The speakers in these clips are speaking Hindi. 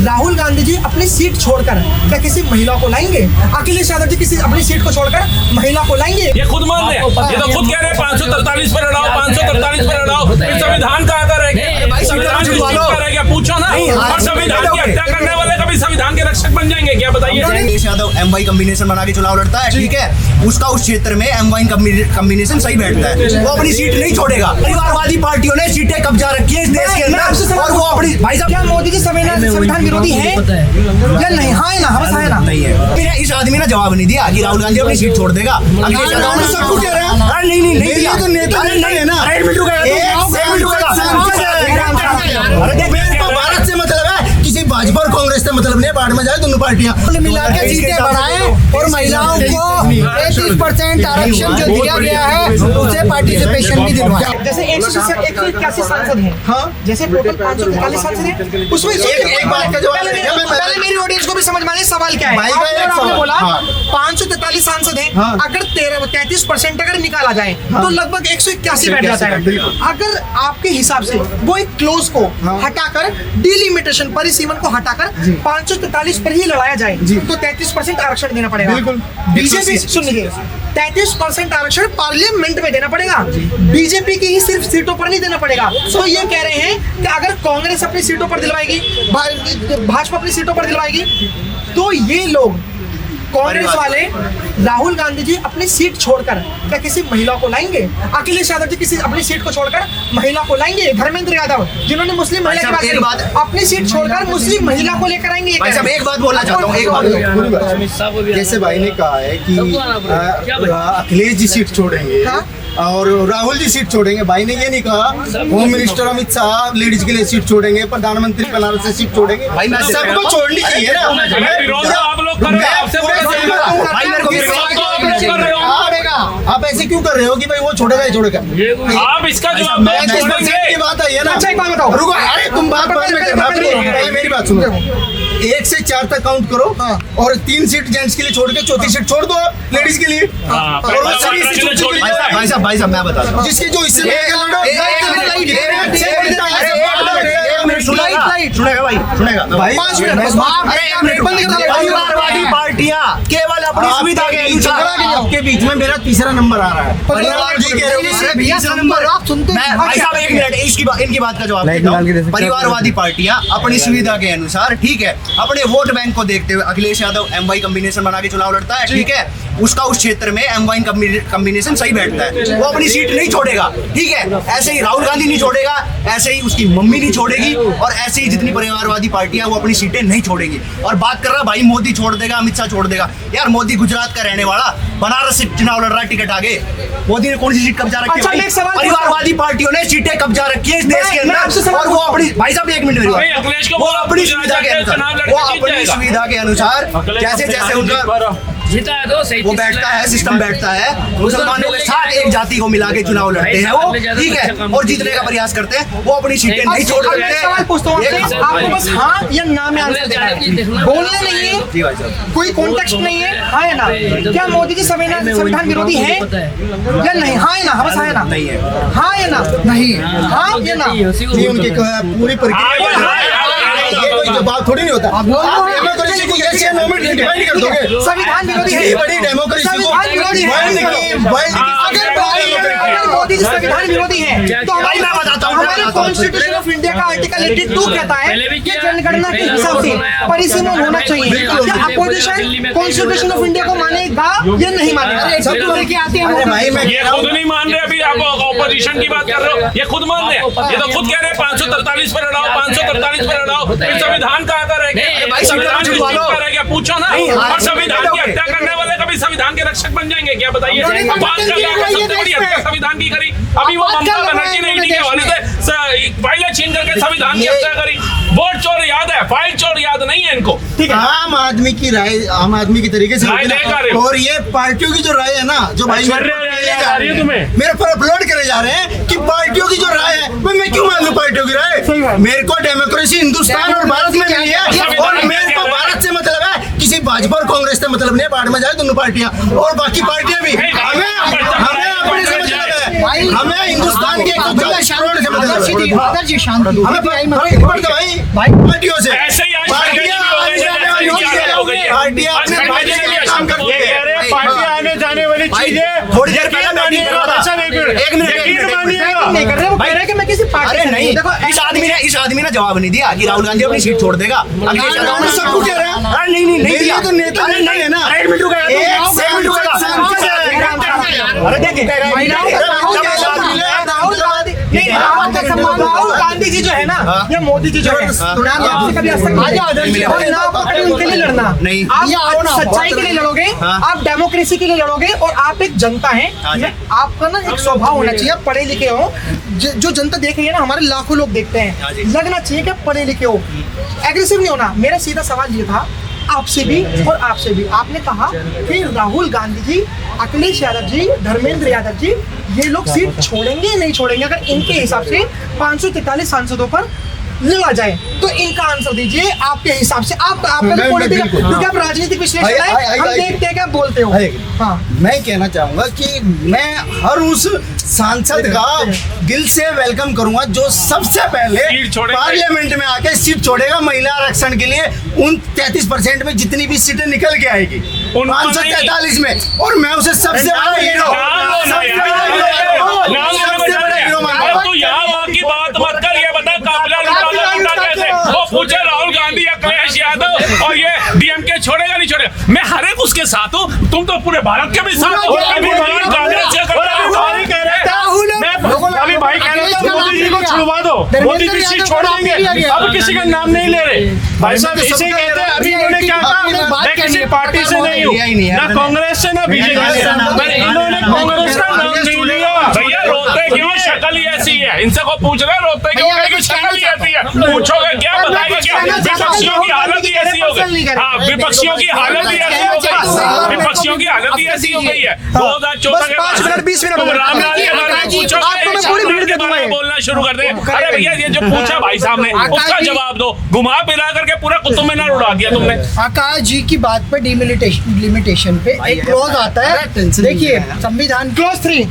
राहुल गांधी जी अपनी सीट छोड़कर क्या किसी महिला को लाएंगे? अखिलेश यादव जी किसी अपनी सीट को छोड़कर महिला को लाएंगे? ये खुद मान रहे हैं, ये तो खुद कह रहे हैं 543 पर लड़ाओ, 543 पर लड़ाओ, फिर संविधान कहाँ का रह गया? संविधान रह गया, पूछो ना। और संविधान की हत्या करने वाले कभी संविधान के रक्षक बन जाएंगे क्या? बताइए। अखिलेश यादव M-Y कॉम्बिनेशन बना के चुनाव लड़ता है, ठीक है, उसका उस क्षेत्र में M-Y कॉम्बिनेशन सही बैठता है, वो अपनी सीट नहीं छोड़ेगा। परिवारवादी पार्टियों ने सीटें कब्जा रखी है इस देश के अंदर, और वो अपनी भाई साहब क्या मोदी जी संविधान विरोधी है या नहीं? हाँ है ना, हम है ना? नहीं है। फिर इस आदमी ने जवाब नहीं दिया कि राहुल गांधी अपनी सीट छोड़ देगा। अखिलेश यादव ने सब कुछ कह रहा है। अरे नहीं दिया। तो नेता नहीं है ना। एक मिनट रुकेगा। भारत से मतलब है, किसी भाजपा और कांग्रेस से मतलब नहीं है, बाढ़ में जाए दोनों पार्टियां मिला के सीटें बढ़ाएं और महिलाओं को 33% आरक्षण जो दिया गया है उसे पार्टिसिपेशन भी दिलवाएं। जैसे 181 सांसद हैं, हाँ, जैसे टोटल 543 सांसद हैं, उसमें एक बात का जवाब पहले मेरी ऑडियंस को भी समझ में आए सवाल क्या है। आपने बोला 543 सांसद हैं, अगर 33% अगर निकाला जाए तो लगभग 181 बैठ जाता है। अगर आपके हिसाब से वो एक क्लोज को हटाकर, डिलिमिटेशन परिसीमन को हटाकर 543 पर ही लड़ाया जाए तो 33% आरक्षण देना पड़ेगा। बीजेपी सुनिए, 33% आरक्षण पार्लियामेंट में देना पड़ेगा, बीजेपी की ही सिर्फ सीटों पर नहीं देना पड़ेगा। तो ये कह रहे हैं कि अगर कांग्रेस अपनी सीटों पर दिलवाएगी, भाजपा अपनी सीटों पर दिलवाएगी, तो ये लोग कांग्रेस वाले राहुल गांधी जी अपनी सीट छोड़कर क्या किसी महिला को लाएंगे? अखिलेश यादव जी किसी अपनी सीट को छोड़कर महिला को लाएंगे? धर्मेंद्र यादव जिन्होंने मुस्लिम महिला की बात करी, अपनी सीट छोड़कर मुस्लिम महिला को लेकर आएंगे? भाई साहब एक बात बोलना चाहता हूँ, एक बात। जैसे भाई ने कहा है कि अखिलेश जी सीट छोड़ेंगे और राहुल जी सीट छोड़ेंगे, भाई ने ये नहीं कहा home minister Amit Shah ladies के लिए सीट छोड़ेंगे, प्रधानमंत्री बनारस से सीट छोड़ेंगे। भाई सबको छोड़नी चाहिए ना। आप लोग कर रहे हो, आप ऐसे क्यों कर रहे हो कि भाई वो छोड़ेगा ही छोड़ेगा? आप इसका जवाब की बात है ना। अच्छा एक बात बताओ, रुको, अरे तुम बात बाद में करना, पहले मेरी बात सुनो। 1 से 4 तक काउंट करो और 3 सीट जेंट्स के लिए छोड़ के चौथी सीट छोड़ दो लेडीज के लिए। भाई साहब मैं बता दूं, जिसकी जो इससे परिवारवादी पार्टियां केवल अपनी सुविधा के अनुसार आपके बीच में मेरा तीसरा नंबर आ रहा है। भाई साहब एक मिनट इनकी बात का जवाब देता हूं। परिवारवादी पार्टियां अपनी सुविधा के अनुसार, ठीक है, अपने वोट बैंक को देखते हुए अखिलेश यादव M-Y कॉम्बिनेशन बना के चुनाव लड़ता है, ठीक है, उसका उस क्षेत्र में M-Y कॉम्बिनेशन सही बैठता है, वो अपनी सीट नहीं छोड़ेगा, ठीक है। ऐसे ही राहुल गांधी नहीं छोड़ेगा, ऐसे ही उसकी मम्मी नहीं छोड़ेगी, और ऐसे ही जितनी परिवारवादी पार्टियां वो अपनी सीटें नहीं छोड़ेंगी। और बात कर रहा भाई मोदी छोड़ देगा, अमित शाह छोड़ देगा, यार मोदी गुजरात का रहने वाला, बनारस से चुनाव लड़ रहा है, टिकट आगे। मोदी ने कौन सी सीट कब्जा रखी है? परिवारवादी पार्टियों ने सीटें कब्जा रखी है इस देश के अंदर, और वो अपनी, भाई साहब एक मिनट, वो अपनी सुविधा के अनुसार, वो अपनी सुविधा के अनुसार जैसे जैसे उनका जीता है तो सही वो बैठता है, सिस्टम बैठता है, मुसलमानों के साथ एक जाति को मिला के चुनाव लड़ते हैं वो, ठीक है, और जीतने का प्रयास करते हैं, वो अपनी सीटें नहीं छोड़ सकते। सवाल पूछता हूं आपको, बस हाँ या ना में आंसर देना है, बोलना नहीं है, जी भाई साहब, कोई कॉन्टेक्स्ट नहीं है, हाँ या ना? क्या मोदी जी संविधान विरोधी है या नहीं? हाँ या ना? बस हाँ या ना? नहीं है। हाँ या ना? नहीं, हाँ या ना? ये उनकी पूरी प्रक्रिया, ये कोई जवाब थोड़ी नहीं होता। आप डेमोक्रेसी को कैसे डिफाइन कर दोगे? संविधान विरोधी है, बड़ी डेमोक्रेसी को अगर मोदी जी संविधान विरोधी है तो भाई मैं बताता हूँ, हमारे कॉन्स्टिट्यूशन ऑफ इंडिया का आर्टिकल 82 कहता है कि जनगणना के हिसाब से परिसीमन होना चाहिए। क्या अपोजिशन कॉन्स्टिट्यूशन ऑफ इंडिया को मानेगा या नहीं मानेगा? सब तो लेके आते हैं भाई, मैं ये खुद नहीं मान रहे, अभी आप ऑपोजिशन की बात कर रहे हो, ये खुद मान रहे हैं, ये तो खुद कह रहे हैं 543 पर लड़ाओ, 543 पर लड़ाओ, फिर संविधान कहाँ का रह गया? संविधान रह गया, पूछो ना। और संविधान की हत्या करने वाले कभी संविधान के रक्षक बन जाएंगे क्या? बताइए। बात कर रहे हैं सबसे बड़ी हत्या संविधान की करी, अभी वो ममता बनर्जी ने ईडी के हवाले से फाइलें छीन करके संविधान की हत्या करी। वोट चोर याद है, फाइल चोर याद नहीं है इनको। आम आदमी की राय आम आदमी की तरीके से, और ये पार्टियों की जो राय है ना, जो भाई मेरे पर अपलोड करे जा रहे हैं कि पार्टियों की जो राय है, मैं क्यों मान लूं पार्टियों की राय? मेरे को डेमोक्रेसी हिंदुस्तान और भारत में मिली है, और मेरे को भारत से मतलब है, किसी भाजपा और कांग्रेस से मतलब नहीं, बाढ़ में जाए दोनों पार्टियां और बाकी पार्टियां भी। हमें अपने से मतलब है, हमें हिंदुस्तान के 140 करोड़ से मतलब है, हमें पार्टियों से पार्टियां अपने फायदे के लिए काम करती ये कह रहे हैं पार्टी आने जाने वाली चीजें थोड़ी देर पहले बैटिंग कर रहा था। एक मिनट मानिएगा नहीं कर रहे, वो कह रहे हैं कि मैं किसी पार्टी अरे से नहीं, देखो इस आदमी ने जवाब नहीं दिया कि राहुल गांधी अपनी सीट छोड़ देगा। अखिलेश यादव ने सबको कह रहा है। अरे नहीं मेरे दिया। तो नेता अरे नहीं है ना। एक मिनट रुका, एक सेकंड अरे देखिए राहुल गांधी जी जो है ना या मोदी जी जो है नाम आपसे कभी आज तक और ना आप कभी उनके लिए लड़ना नहीं। आप सच्चाई के लिए लड़ोगे, आप डेमोक्रेसी के लिए लड़ोगे और आप एक जनता हैं। आपका ना एक स्वभाव होना चाहिए, आप पढ़े लिखे हो। जो जनता देख रही है ना, हमारे लाखों लोग देखते हैं, लगना चाहिए कि आप पढ़े लिखे हो, एग्रेसिव नहीं होना। मेरा सीधा सवाल ये था आपसे भी और आपसे भी। आपने कहा कि राहुल गांधी जी, अखिलेश यादव जी, धर्मेंद्र यादव जी, ये लोग सीट छोड़ेंगे या नहीं छोड़ेंगे अगर इनके हिसाब से 543 सांसदों पर लड़ा जाए, तो इनका आंसर दीजिए आपके हिसाब से। आपका जो पॉलिटिकल, क्योंकि आप राजनीतिक विश्लेषण है, हम देखते हैं कि आप बोलते हो। हाँ, मैं कहना चाहूंगा कि मैं हर उस सांसद का दिल से वेलकम करूंगा जो सबसे पहले सीट छोड़ेगा। पार्लियामेंट में आके सीट छोड़ेगा महिला आरक्षण के लिए। उन 33% में जितनी भी सीटें निकल के आएगी 543 में, और मैं उसे सबसे बड़ा हीरो पूछे राहुल गांधी, अखिलेश यादव और ये डीएमके छोड़ेगा नहीं छोड़ेगा। मैं हर एक उसके साथ हूँ, तुम तो पूरे भारत के भी साथ हो। अभी भाई कह रहे थे मोदी जी को छुड़वा दो, मोदी जी सीट छोड़ देंगे। अब किसी का नाम नहीं ले रहे भाई साहब, इसे कहते हैं। अभी इन्होंने क्या कहा, मैं किसी पार्टी से नहीं हूँ, ना कांग्रेस से ना बीजेपी से, इन्होंने कांग्रेस का नाम नहीं लिया। भैया रोते क्यों? शक्ल ही ऐसी है। इनसे को पूछ रहे रोते क्यों? शक्ल ही ऐसी है। पूछोगे क्या, बताएगा क्या? विपक्षियों की हालत ही ऐसी हो गई। हाँ, विपक्षियों की हालत ही ऐसी हो गई। विपक्षियों की हालत ही ऐसी हो गई है। 2014 के 5 मिनट 20 मिनट रामलाल के बारे में पूछोगे, बोलना शुरू कर दे। अरे भैया, ये जो पूछा भाई साहब ने, उसका जवाब दो। घुमा फिरा करके पूरा कुतुब मीनार उड़ा दिया तुमने। आकाश जी की बात पे डिलिमिटेशन पे एक क्लॉज आता है। देखिए, संविधान क्लॉज 3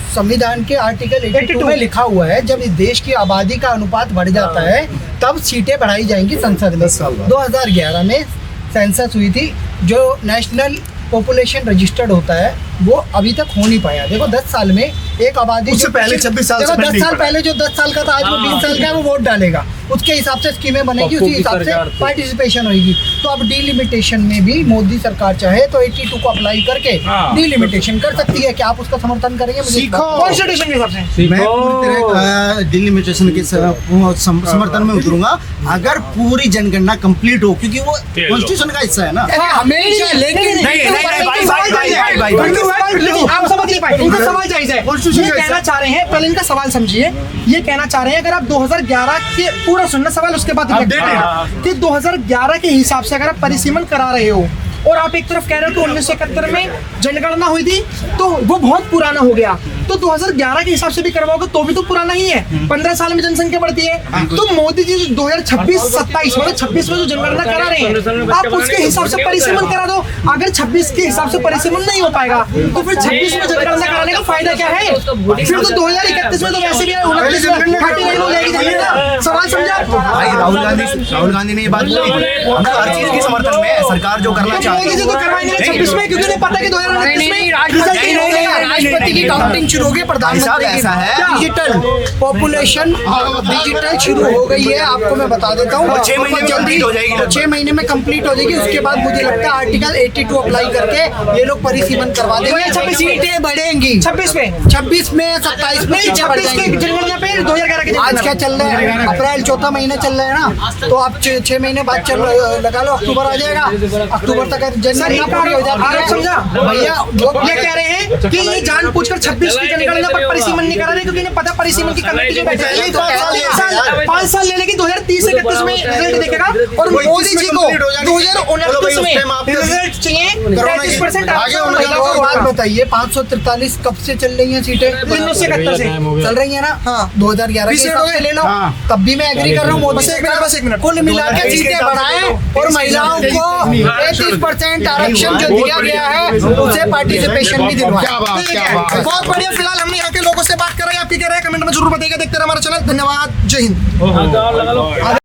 संविधान के आर्टिकल 82 में लिखा हुआ है, जब इस देश की आबादी का अनुपात बढ़ जाता है तब सीटें बढ़ाई जाएंगी संसद में। 2011 में सेंसस हुई थी, जो नेशनल पॉपुलेशन रजिस्टर्ड होता है वो अभी तक हो नहीं पाया। देखो 10 साल में एक आबादी, उससे पहले 26 साल से 10 साल पहले जो 10 साल का था, आज वो 20 साल का है, वो वोट डालेगा। उसके हिसाब से स्कीमें बनेगी, उसी हिसाब से पार्टिसिपेशन होगी। तो अब डिलिमिटेशन में भी मोदी सरकार चाहे तो 82 को अप्लाई करके डिलिमिटेशन कर सकती है। क्या आप उसका समर्थन करेंगे? कॉन्स्टिट्यूशन के हिसाब से मैं पूरी तरह डिलिमिटेशन के समर्थन में उतरूंगा अगर पूरी जनगणना कंप्लीट हो, क्योंकि वो कॉन्स्टिट्यूशन का हिस्सा है ना। हमेशा, लेकिन आप समझ नहीं पाए, इनका सवाल जायज है। ये कहना चाह रहे हैं, पहले इनका सवाल समझिए। ये कहना चाह रहे हैं अगर आप 2011 के, पूरा सुनना सवाल, उसके बाद कि 2011 के हिसाब से अगर आप परिसीमन करा रहे हो और आप एक तरफ कह रहे हो कि 1971 में जनगणना हुई थी तो वो बहुत पुराना हो गया, तो 2011 के हिसाब से भी करवाओगे तो भी तो पुराना ही है। 15 साल में जनसंख्या बढ़ती है। तो मोदी जी 2026-27 मतलब 26 में जो जनगणना करा रहे हैं, आप उसके हिसाब से परिसीमन करा दो। अगर 26 के हिसाब से परिसीमन नहीं हो पाएगा तो फिर 26 में जनगणना कराने का फायदा क्या है? फिर तो 2031 में तो वैसे भी 29 में 39 हो जाएगी। सवाल समझा भाई? राहुल गांधी ने ये बात बोली, हम तो हर चीज के समर्थन में है। सरकार जो करना चाहती मोदी जी तो करवाएंगे 26 में, क्योंकि उन्हें पता है कि 2029 में राष्ट्रपति की काउंटिंग शुरू हो गई, प्रधानमंत्री ऐसा है। डिजिटल पॉपुलेशन डिजिटल शुरू हो गई है। आपको मैं बता देता हूँ, 6 महीने में कंप्लीट हो जाएगी। 6 महीने में कंप्लीट हो जाएगी। उसके बाद मुझे लगता है आर्टिकल 82 अप्लाई करके ये लोग परिसीमन करवा देंगे। 26 सीटें बढ़ेंगी। 26 में 27 में 26 के जनगणना पे 2011 के आज क्या चल रहा है? अप्रैल, चौथा महीना चल रहा है ना, तो आप 6 महीने बाद चल लगा लो, अक्टूबर आ जाएगा। अक्टूबर तक जनगणना पूरी हो जाती है। समझा भैया? ये कह रहे हैं कि ये जानबूझकर 26 की जनगणना पर परिसीमन नहीं करा रहे, क्योंकि इन्हें पता परिसीमन की कमेटी जो बैठी है 5 साल ले लेगी। 2030-31 में रिजल्ट देखेगा और मोदी जी को 2029 में रिजल्ट चाहिए 33%। बात बताइए, 543 कब से चल रही है सीटें? 1971 से चल रही है ना। हाँ, 2011 से ले लो, तब भी मैं एग्री कर रहा हूँ मोदी से। बस एक मिनट, कुल मिला के सीटें बढ़ाएं और महिलाओं को 33% आरक्षण जो दिया गया है उसे पार्टिसिपेशन भी दिलवाएं। बहुत बढ़िया। फिलहाल हमने यहाँ के लोगों से बात कर रहे हैं, आप क्या कह रहे हैं कमेंट में जरूर बताइएगा। देखते रहे हमारा चैनल। धन्यवाद, जय हिंद।